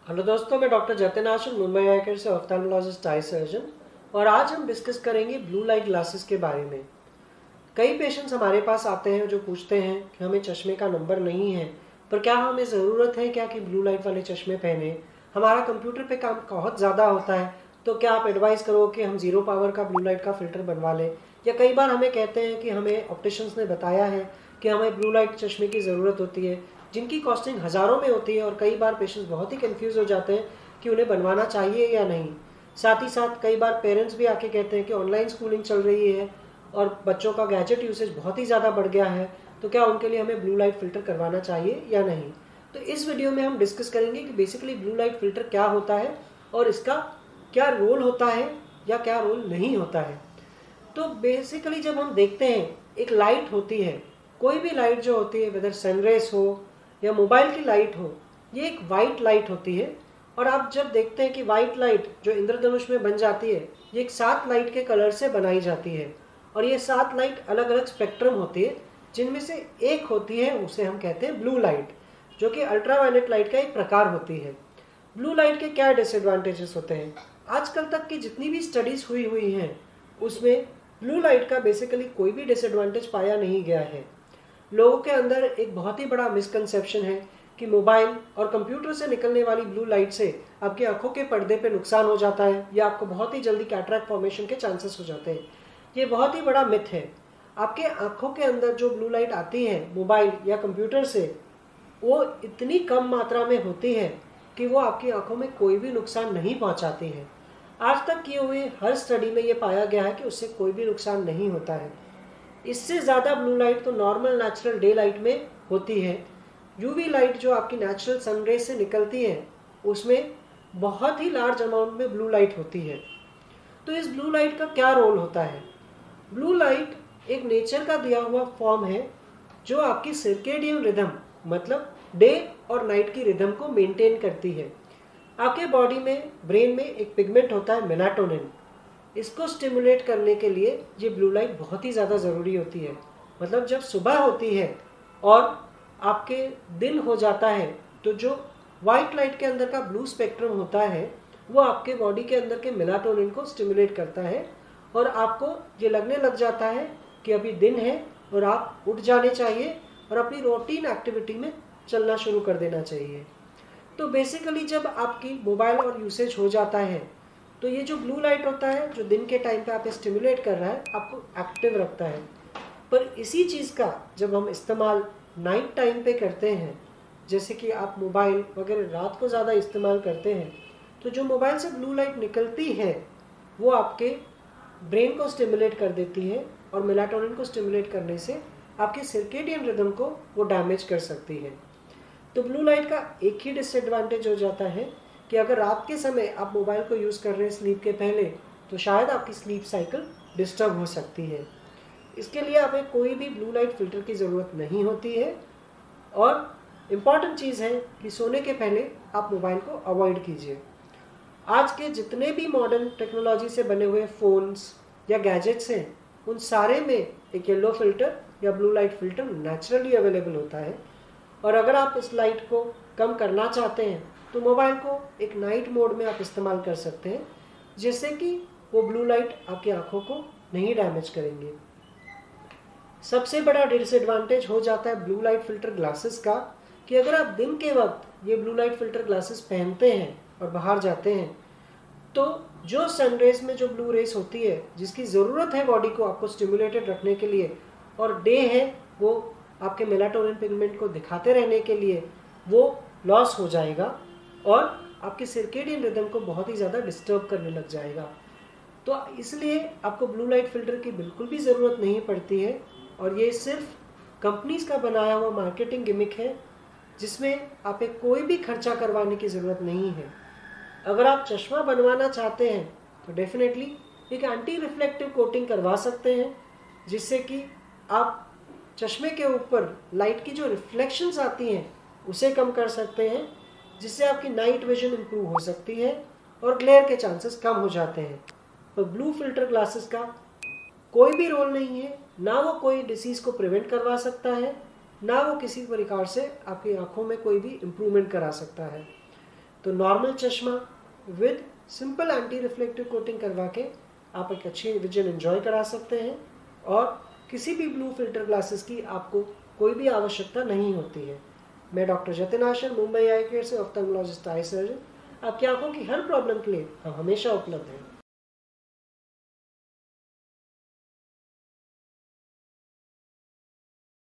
Hello दोस्तों, मैं doctor Jatin आशुन, Mumbai eye care से ऑफ्थेल्मोलॉजिस्ट आई सर्जन। और आज हम डिस्कस करेंगे ब्लू लाइट ग्लासेस के बारे में। कई पेशेंट्स हमारे पास आते हैं जो पूछते हैं कि हमें चश्मे का नंबर नहीं है, पर क्या हमें ज़रूरत है क्या कि ब्लू लाइट वाले चश्मे पहने। हमारा कंप्यूटर पे काम बहुत ज़्यादा होता है, तो क्या आप एडवाइस करो कि हम ज़ीरो पावर का ब्लू लाइट का फ़िल्टर बनवा लें। या कई बार हमें कहते हैं कि हमें ऑप्टिशियंस ने बताया है कि हमें ब्लू लाइट चश्मे की ज़रूरत होती है, जिनकी कॉस्टिंग हज़ारों में होती है। और कई बार पेशेंट्स बहुत ही कंफ्यूज हो जाते हैं कि उन्हें बनवाना चाहिए या नहीं। साथ ही साथ कई बार पेरेंट्स भी आके कहते हैं कि ऑनलाइन स्कूलिंग चल रही है और बच्चों का गैजेट यूसेज बहुत ही ज़्यादा बढ़ गया है, तो क्या उनके लिए हमें ब्लू लाइट फ़िल्टर करवाना चाहिए या नहीं। तो इस वीडियो में हम डिस्कस करेंगे कि बेसिकली ब्लू लाइट फ़िल्टर क्या होता है और इसका क्या रोल होता है या क्या रोल नहीं होता है। तो बेसिकली जब हम देखते हैं, एक लाइट होती है, कोई भी लाइट जो होती है, वेदर सनरेज हो या मोबाइल की लाइट हो, ये एक वाइट लाइट होती है। और आप जब देखते हैं कि वाइट लाइट जो इंद्रधनुष में बन जाती है, ये एक 7 लाइट के कलर से बनाई जाती है। और ये 7 लाइट अलग अलग स्पेक्ट्रम होती है, जिनमें से एक होती है, उसे हम कहते हैं ब्लू लाइट, जो कि अल्ट्रावायलेट लाइट का एक प्रकार होती है। ब्लू लाइट के क्या डिसएडवांटेजेस होते हैं? आजकल तक की जितनी भी स्टडीज हुई हैं, उसमें ब्लू लाइट का बेसिकली कोई भी डिसएडवांटेज पाया नहीं गया है। लोगों के अंदर एक बहुत ही बड़ा मिसकंसेप्शन है कि मोबाइल और कंप्यूटर से निकलने वाली ब्लू लाइट से आपकी आंखों के पर्दे पे नुकसान हो जाता है या आपको बहुत ही जल्दी कैटरैक्ट फॉर्मेशन के चांसेस हो जाते हैं। ये बहुत ही बड़ा मिथ है। आपके आंखों के अंदर जो ब्लू लाइट आती है मोबाइल या कंप्यूटर से, वो इतनी कम मात्रा में होती है कि वो आपकी आंखों में कोई भी नुकसान नहीं पहुंचाती है। आज तक किए हुए हर स्टडी में ये पाया गया है कि उससे कोई भी नुकसान नहीं होता है। इससे ज़्यादा ब्लू लाइट तो नॉर्मल नेचुरल डे लाइट में होती है। यूवी लाइट जो आपकी नेचुरल सनरेज से निकलती है, उसमें बहुत ही लार्ज अमाउंट में ब्लू लाइट होती है। तो इस ब्लू लाइट का क्या रोल होता है? ब्लू लाइट एक नेचर का दिया हुआ फॉर्म है जो आपकी सर्केडियन रिदम, मतलब डे और नाइट की रिदम को मेंटेन करती है। आपके बॉडी में, ब्रेन में एक पिगमेंट होता है मेलाटोनिन। इसको स्टिमुलेट करने के लिए ये ब्लू लाइट बहुत ही ज़्यादा ज़रूरी होती है। मतलब जब सुबह होती है और आपके दिन हो जाता है, तो जो वाइट लाइट के अंदर का ब्लू स्पेक्ट्रम होता है, वो आपके बॉडी के अंदर के मेलाटोनिन को स्टिमुलेट करता है और आपको ये लगने लग जाता है कि अभी दिन है और आप उठ जाने चाहिए और अपनी रूटीन एक्टिविटी में चलना शुरू कर देना चाहिए। तो बेसिकली जब आपकी मोबाइल और यूसेज हो जाता है, तो ये जो ब्लू लाइट होता है, जो दिन के टाइम पे आप स्टिमुलेट कर रहा है, आपको एक्टिव रखता है। पर इसी चीज़ का जब हम इस्तेमाल नाइट टाइम पे करते हैं, जैसे कि आप मोबाइल वगैरह रात को ज़्यादा इस्तेमाल करते हैं, तो जो मोबाइल से ब्लू लाइट निकलती है वो आपके ब्रेन को स्टिमुलेट कर देती है और मेलाटोनिन को स्टिमुलेट करने से आपके सर्केडियन रिदम को वो डैमेज कर सकती है। तो ब्लू लाइट का एक ही डिसएडवांटेज हो जाता है कि अगर रात के समय आप मोबाइल को यूज़ कर रहे हैं स्लीप के पहले, तो शायद आपकी स्लीप साइकिल डिस्टर्ब हो सकती है। इसके लिए हमें कोई भी ब्लू लाइट फ़िल्टर की ज़रूरत नहीं होती है। और इम्पॉर्टेंट चीज़ है कि सोने के पहले आप मोबाइल को अवॉइड कीजिए। आज के जितने भी मॉडर्न टेक्नोलॉजी से बने हुए फ़ोन्स या गैजेट्स हैं, उन सारे में एक येलो फ़िल्टर या blue light filter naturally available होता है। और अगर आप इस लाइट को कम करना चाहते हैं, तो मोबाइल को एक नाइट मोड में आप इस्तेमाल कर सकते हैं, जिससे कि वो ब्लू लाइट आपकी आंखों को नहीं डैमेज करेंगे। सबसे बड़ा डिसएडवांटेज हो जाता है ब्लू लाइट फ़िल्टर ग्लासेस का, कि अगर आप दिन के वक्त ये ब्लू लाइट फ़िल्टर ग्लासेस पहनते हैं और बाहर जाते हैं, तो जो सनरेज में जो ब्लू रेस होती है, जिसकी ज़रूरत है बॉडी को आपको स्टिमुलेटेड रखने के लिए, और डे है वो आपके मेलाटोनिन पिगमेंट को दिखाते रहने के लिए, वो लॉस हो जाएगा और आपके सर्केडियन रिदम को बहुत ही ज़्यादा डिस्टर्ब करने लग जाएगा। तो इसलिए आपको ब्लू लाइट फ़िल्टर की बिल्कुल भी ज़रूरत नहीं पड़ती है। और ये सिर्फ कंपनीज़ का बनाया हुआ मार्केटिंग गिमिक है, जिसमें आप कोई भी खर्चा करवाने की ज़रूरत नहीं है। अगर आप चश्मा बनवाना चाहते हैं तो डेफिनेटली एक एंटी रिफ्लेक्टिव कोटिंग करवा सकते हैं, जिससे कि आप चश्मे के ऊपर लाइट की जो रिफ्लेक्शंस आती हैं उसे कम कर सकते हैं, जिससे आपकी नाइट विजन इम्प्रूव हो सकती है और ग्लेयर के चांसेस कम हो जाते हैं। तो ब्लू फिल्टर ग्लासेस का कोई भी रोल नहीं है, ना वो कोई डिसीज़ को प्रिवेंट करवा सकता है, ना वो किसी प्रकार से आपकी आंखों में कोई भी इम्प्रूवमेंट करा सकता है। तो नॉर्मल चश्मा with simple anti reflective coating करवा के आप एक अच्छी विजन एंजॉय करा सकते हैं और किसी भी ब्लू फिल्टर ग्लासेस की आपको कोई भी आवश्यकता नहीं होती है। मैं डॉक्टर जतिन आशर, मुंबई आई केयर से ऑफ्थेल्मोलॉजिस्ट आई सर्जन। आपकी आंखों की हर प्रॉब्लम के लिए हम हमेशा उपलब्ध हैं।